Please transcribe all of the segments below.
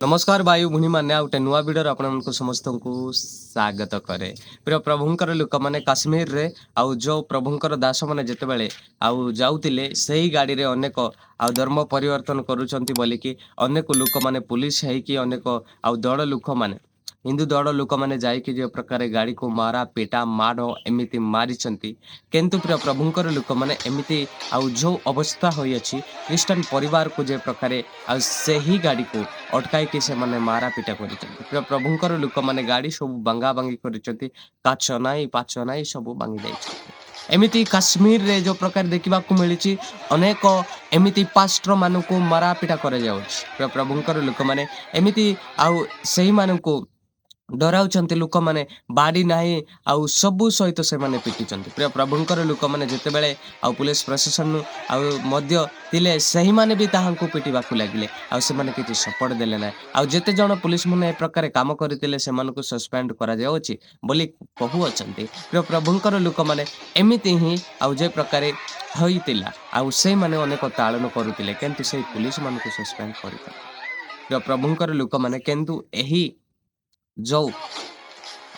नमस्कार भाई भूणी माने आउटे नुआ वीडियो आपण समस्त को स्वागत करे। प्रिय प्रभुंकर लोक माने काश्मीर रे आउ जो प्रभुंकर दास माने जेते बेले आउ जाउतिले सही गाड़ी रे अनेक आउ धर्म परिवर्तन करूचंती बोली कि अनेक लोक माने पुलिस है कि अनेक आउ दड़ लोक माने हिंदू दड़ लोक माने जाइकी जो प्रकार गाड़ी को मारा पेटा माड़ एमिति मारिचंती किंतु प्रिय प्रभुंकर लोक माने एमिति आउ जो अवस्था होई अछि क्रिश्चियन परिवार को जे प्रकार आउ सही गाड़ी को अटकाई से माने मारा पिटा कर प्रभुंकर लोक माने गाड़ी सब बांगा बांगी कर काच नाई पाच नाई सब बांगी जाइछंती। एमिति काश्मीर रे जो प्रकार देखा मिली अनेक एमिति पास्टर मानक मारा पिटा कर प्रभुंकर लोक माने एमिति आउ सही मानक डराउछंती लोक माने बाड़ी नाही आउ सबु सहित से माने पिटिचंती। प्रिय प्रभुंकर लोक माने जेते बेले आउ पुलिस प्रशासन आउ मध्य तिले सही माने भी ताहांको पिटिबाकू लागिले आउ से माने किछि सपोर्ट देले ना आउ जेते जण पुलिस माने ए प्रकार काम करतिले से मानको सस्पेंड करा जाउछि बोली कहू अछंती। प्रिय प्रभुंकर लोक माने एमिति ही आउ जे प्रकार होइतिला आउ से माने अनेक तालन करूतिले किंतु से पुलिस मानको सस्पेंड करिता। प्रिय प्रभुंकर लोक माने किंतु एही जो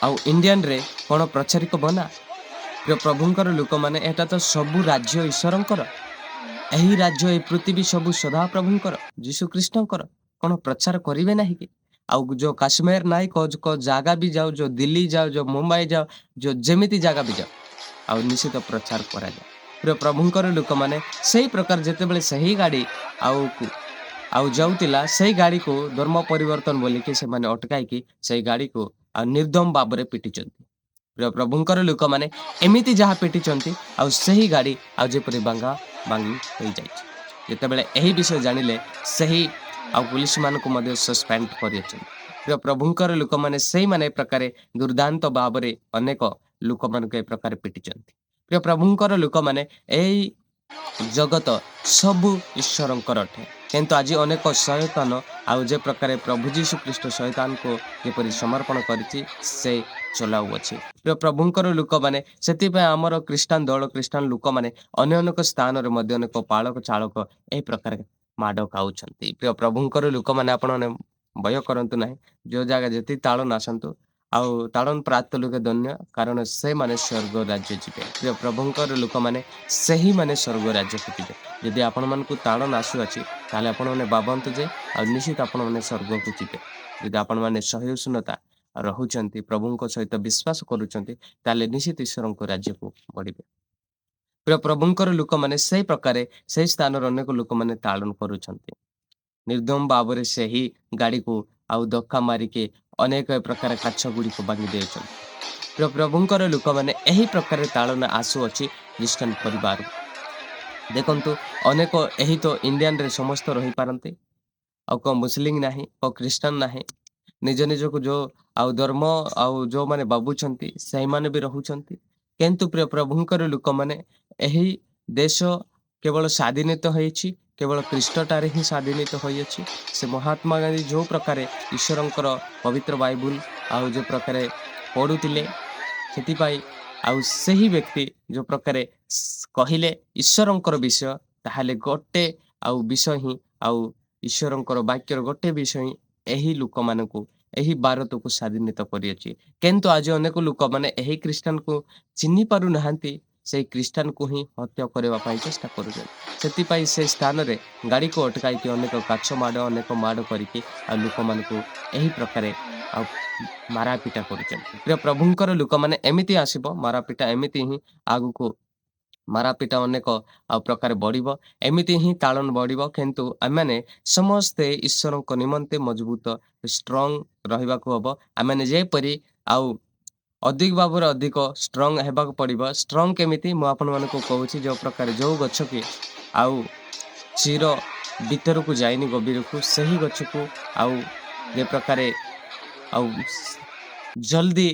आउ इंडियन रे कोन प्रचारिक बना। प्रिय प्रभुंकर लोक माने एटा तो सबु राज्य ईश्वरंकर एही राज्य ए पृथ्वी सबु सदा प्रभुंकर जीशु कृष्णंकर कोन प्रचार करिवे नाही कि आउ जो काश्मीर नाई को जागा भी जाओ जो दिल्ली जाओ जो मुंबई जाओ जो जेमिति जागा भी जाओ आउ निश्चित प्रचार करा जाए। प्रिय प्रभुंकर लोक माने सही प्रकार जेते बेले सही गाड़ी आउ जाउतिला सही गाड़ी को धर्म परिवर्तन बोली कि से माने अटकाई कि सही गाड़ी को आ निर्दम बाबरे पिटिचंती। प्रिय प्रभुंकर लोक माने एमिति जहा पिटिचंती आउ सही गाड़ी आउ जेपरि बांगा बांगी होई जाइछि। जेते बेले एही विषय जानिले सही आउ पुलिस मान को मध्य सस्पेंड करियछन। प्रिय प्रभुंकर लोक माने सही माने प्रकारे दुर्दांत बाबरे अनेक लोक मान के प्रकार पिटिचंती। प्रिय प्रभुंकर लोक माने एही जगत सबु ईश्वरंकर अटे किंतु आज अनेक शयतान आउ जे प्रकार प्रभु जीशु ख्रीष्ट शयतान को जेपरि समर्पण करिछि से चलाउ अछि। प्रिय प्रभुंकर लोक माने सेति पे हमर क्रिश्चियन दल क्रिश्चियन लोक माने अन्य अनेक स्थान रे मध्य अनेक पालक चालक ए प्रकार माड खाउछंती। प्रिय प्रभुंकर लोक माने आपण माने भय करंतु नाही जो जागा जति ताळन आसंतु आउ ताड़न प्राप्त लोक धन्य कारण से माने स्वर्ग राज्य जीवे। प्रिय प्रभुंकर लोक माने सही माने स्वर्ग राज्य को जीवे। यदि आपण मन को ताड़न आसु अछि ताले आपण माने बाबंतु जे आ निश्चित आपण माने स्वर्ग को जीवे। यदि आपण माने सह्यशून्यता रहुचंती प्रभुंक सहित विश्वास करूचंती ताले निश्चित ईश्वरन को राज्य को बढ़िबे। प्रिय प्रभुंकर लोक माने सही प्रकारे सही स्थान रे अनेक लोक माने ताड़न करूचंती निर्दम बाबरे सही गाड़ी को आउ धक्का मारी के अनेक प्रकार काछ गुड़ी को बांगी देछन। प्रिय प्रभुंकर लोक माने एही प्रकार ताड़न आसु अछि क्रिश्चियन परिवार देखंतु अनेक एही तो इंडियन रे समस्त रही पारंती आउ को मुस्लिम नाही को क्रिश्चियन नाही निज निज को जो आउ धर्म आउ जो माने बाबुचंती सही माने भी रहुचंती किंतु प्रिय प्रभुंकर लोक माने एही देश केवल स्वाधीनित होईछि केवल ख्रीष्टटारे ही स्वाधीनित होई अछि। से महात्मा गांधी जो प्रकार ईश्वरंकर पवित्र बाइबल आउ जो प्रकार पढ़ुतिले सेति पाई आउ सही व्यक्ति जो प्रकार कहिले ईश्वरंकर विषय ताहाले गोटे आउ विषय ही आउ ईश्वरंकर वाक्यर गोटे विषय ही एही लोक मानकु एही भारत को स्वाधीनित करि अछि किंतु आज अनेक लोक माने एही क्रिश्चियन को चिन्हि पारु नाहंती से क्रिश्चियन को ही हत्या करबा पाई चेष्टा करूछन। सेति पाई से स्थान रे गाड़ी को अटकाई के अनेक काछ माड अनेक माड करिके आ लोक मान को एही प्रकारे आ मारा पिटा करूछन। प्रिय प्रभुंकर लोक माने एमिति आसीबो मारा पिटा एमिति ही आगु को मारा पिटा अनेक आ प्रकार बढ़िबो एमिति ही तालन बढ़िबो किंतु आमाने समस्ते ईश्वरन को निमंते मजबूत स्ट्रांग रहिबा को हबो। आमाने जे परि आउ अधिक भाव अधिक स्ट्रांग हेबाक पड़िबो। स्ट्रांग केमिति मु आपन मन को कहूछि जो प्रकार जो गछ के आउ चीर भीतर को जाइनी गभीर को सही गछ को आउ जे प्रकार आउ जल्दी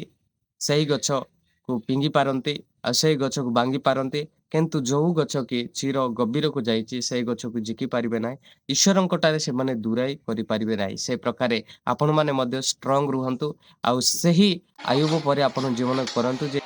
सही गछ को पिंगी पारंती आ सही गछ को बांगी पारंती किंतु जो गछ के चीर गभीर को जाइछि सही गछ को जिकी पारिबे नाही ईश्वरन कोटारे से माने दुराई करि पारिबे नाही। से प्रकारे आपण माने मध्य स्ट्रांग रुहंतु आउ सही आयुब परे आपण जीवन करंतु जे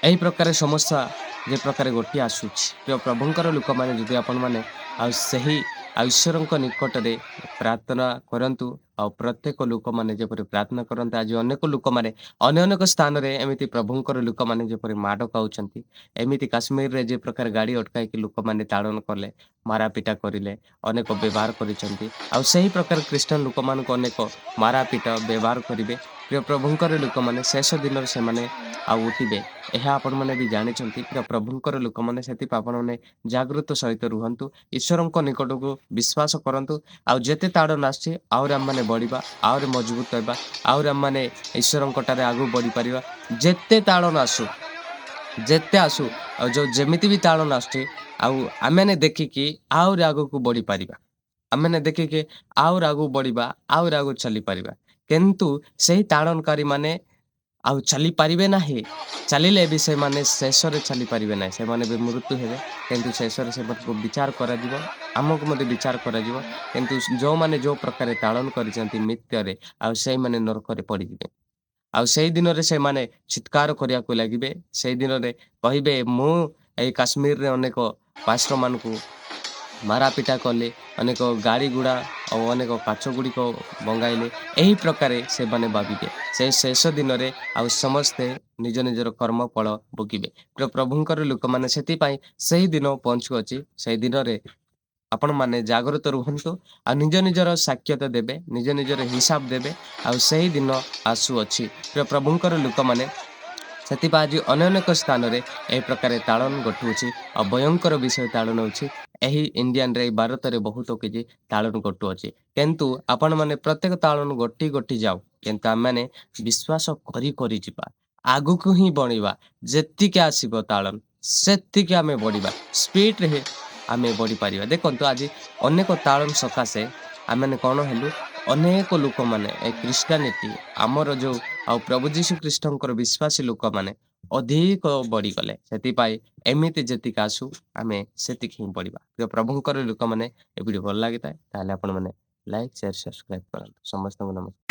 एही प्रकार समस्या जे प्रकार गोटी आसुछि। प्रिय प्रभुंकर लोक माने जदि आपण माने आ सही ईश्वरन निकट रे प्रार्थना करंतु ଆଉ ପ୍ରତ୍ୟେକ ଲୋକମାନେ ଯେପରି ପ୍ରାର୍ଥନା କରନ୍ତି। ଆଜି ଅନେକ ଲୋକମାନେ ଅନେକ ସ୍ଥାନରେ ଏମିତି ପ୍ରଭୁଙ୍କର ଲୋକମାନେ ଯେପରି ମାଡ଼ ଖାଉଛନ୍ତି। ଏମିତି କାଶ୍ମୀରରେ ଯେ ପ୍ରକାର ଗାଡ଼ି ଅଟକାଇକି ଲୋକମାନେ ତାଡ଼ନ କଲେ, ମାରାପିଟା କରିଲେ, ଅନେକ ବ୍ୟବହାର କରିଛନ୍ତି। ଆଉ ସେହି ପ୍ରକାର ଖ୍ରୀଷ୍ଟିୟାନ ଲୋକମାନଙ୍କୁ ଅନେକ ମାରାପିଟା ବ୍ୟବହାର କରିବେ। ପ୍ରିୟ ପ୍ରଭୁଙ୍କର ଲୋକମାନେ ଶେଷ ଦିନରେ ସେମାନେ ଆଉ ଉଠିବେ। ଏହା ଆପଣମାନେ ବି ଜାଣିଛନ୍ତି। ପ୍ରିୟ ପ୍ରଭୁଙ୍କର ଲୋକମାନେ ସେଥିପାଇଁ ଆପଣମାନେ ଜାଗ୍ରତ ସହିତ ରୁହନ୍ତୁ। ଈଶ୍ୱରଙ୍କ ନିକଟକୁ ବିଶ୍ୱାସ କରନ୍ତୁ। ଆଉ ଯେତେ ତାଡ଼ନ ଆସୁଛି ଆହୁରି ଆମମାନେ ବଢ଼ିବା, ଆହୁରି ମଜବୁତ ହେବା, ଆହୁରି ଆମମାନେ ଈଶ୍ୱରଙ୍କଠାରେ ଆଗକୁ ବଢ଼ିପାରିବା। ଯେତେ ତାଡ଼ନ ଆସୁ, ଯେତେ ଆସୁ ଆଉ ଯେମିତି ବି ତାଡ଼ନ ଆସୁଛି ଆଉ ଆମେମାନେ ଦେଖିକି ଆହୁରି ଆଗକୁ ବଢ଼ିପାରିବା। ଆମେମାନେ ଦେଖିକି ଆହୁରି ଆଗକୁ ବଢ଼ିବା, ଆହୁରି ଆଗକୁ ଚାଲିପାରିବା। କିନ୍ତୁ ସେହି ତାଡ଼ନକାରୀମାନେ ଆଉ ଚାଲିପାରିବେ ନାହିଁ। ଚାଲିଲେ ବି ସେମାନେ ଶେଷରେ ଚାଲିପାରିବେ ନାହିଁ। ସେମାନେ ବି ମୃତ୍ୟୁ ହେବେ। କିନ୍ତୁ ଶେଷରେ ସେମାନଙ୍କୁ ବିଚାର କରାଯିବ। ଆମକୁ ମଧ୍ୟ ବିଚାର କରାଯିବ। କିନ୍ତୁ ଯୋଉମାନେ ଯୋଉ ପ୍ରକାରେ ତାଡ଼ନ କରିଛନ୍ତି ମିଥ୍ୟାରେ ଆଉ ସେଇମାନେ ନରକରେ ପଡ଼ିଯିବେ। ଆଉ ସେଇ ଦିନରେ ସେମାନେ ଚିତ୍କାର କରିବାକୁ ଲାଗିବେ। ସେଇ ଦିନରେ କହିବେ, ମୁଁ ଏଇ କାଶ୍ମୀରରେ ଅନେକ ପାଷ୍ଟରମାନଙ୍କୁ ମାରାପିଟା କଲେ, ଅନେକ ଗାଡ଼ିଗୁଡ଼ା ଆଉ ଅନେକ କାଚଗୁଡ଼ିକ ଭଙ୍ଗାଇଲେ। ଏହି ପ୍ରକାରେ ସେମାନେ ଭାବିବେ। ସେ ଶେଷ ଦିନରେ ଆଉ ସମସ୍ତେ ନିଜ ନିଜର କର୍ମ ଫଳ ଭୋଗିବେ। ପ୍ରଭୁଙ୍କର ଲୋକମାନେ ସେଥିପାଇଁ ସେହି ଦିନ ପହଞ୍ଚୁଅଛି। ସେହି ଦିନରେ ଆପଣମାନେ ଜାଗ୍ରତ ରୁହନ୍ତୁ। ଆଉ ନିଜ ନିଜର ସାକ୍ଷ୍ୟତ ଦେବେ, ନିଜ ନିଜର ହିସାବ ଦେବେ। ଆଉ ସେହି ଦିନ ଆସୁଅଛି। ପ୍ରଭୁଙ୍କର ଲୋକମାନେ ସେଥିପାଇଁ ଆଜି ଅନେକ ସ୍ଥାନରେ ଏହି ପ୍ରକାର ତାଳନ ଘଟୁଅଛି। ଆଉ ଭୟଙ୍କର ବିଷୟ ତାଳନ ହେଉଛି। ଏହି ଇଣ୍ଡିଆନରେ ଏଇ ଭାରତରେ ବହୁତ କିଛି ତାଳନ ଘଟୁଅଛି। କିନ୍ତୁ ଆପଣମାନେ ପ୍ରତ୍ୟେକ ତାଳନ ଗୋଟି ଗୋଟି ଯାଉ। କିନ୍ତୁ ଆମେମାନେ ବିଶ୍ୱାସ କରି କରି ଯିବା। ଆଗକୁ ହିଁ ବଢ଼ିବା। ଯେତିକି ଆସିବ ତାଳନ ସେତିକି ଆମେ ବଢ଼ିବା। ସ୍ପିଡରେ ଆମେ ବଢ଼ିପାରିବା। ଦେଖନ୍ତୁ ଆଜି ଅନେକ ତାଳନ ସକାଶେ ଆମେମାନେ କଣ ହେଲୁ, ଅନେକ ଲୋକମାନେ ଏ ଖ୍ରୀଷ୍ଟିଆନିଟି ଆମର ଯୋଉ ଆଉ ପ୍ରଭୁ ଯୀଶୁ ଖ୍ରୀଷ୍ଟଙ୍କର ବିଶ୍ୱାସୀ ଲୋକମାନେ ଅଧିକ ବଢ଼ିଗଲେ। ସେଥିପାଇଁ ଏମିତି ଯେତିକି ଆସୁ ଆମେ ସେତିକି ହିଁ ବଢ଼ିବା। ପ୍ରିୟ ପ୍ରଭୁଙ୍କର ଲୋକମାନେ ଏ ଭିଡ଼ିଓ ଭଲ ଲାଗିଥାଏ ତାହେଲେ ଆପଣମାନେ ଲାଇକ୍, ସେୟାର, ସବସ୍କ୍ରାଇବ କରନ୍ତୁ। ସମସ୍ତଙ୍କୁ ନମସ୍କାର।